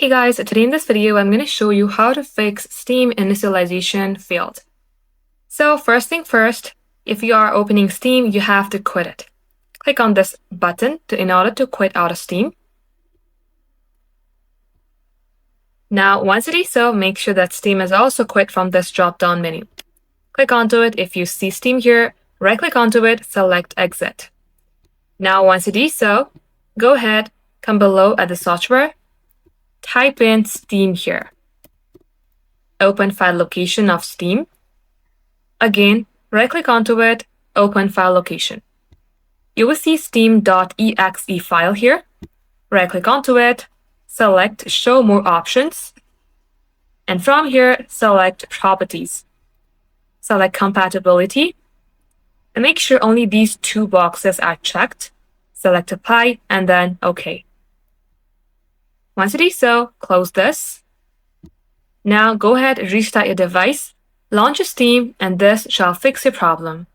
Hey guys, today in this video, I'm going to show you how to fix Steam Initialization Failed. So first thing first, if you are opening Steam, you have to quit it. Click on this button in order to quit out of Steam. Now, once it is so, make sure that Steam is also quit from this drop-down menu. Click onto it. If you see Steam here, right-click onto it, select Exit. Now, once it is so, go ahead, come below at the search bar, type in Steam here. Open file location of Steam. Again, right-click onto it, open file location. You will see steam.exe file here. Right-click onto it, select Show More Options, and from here, select Properties. Select Compatibility, and make sure only these two boxes are checked. Select Apply, and then OK. Once it is so, close this. Now go ahead, restart your device, launch Steam, and this shall fix your problem.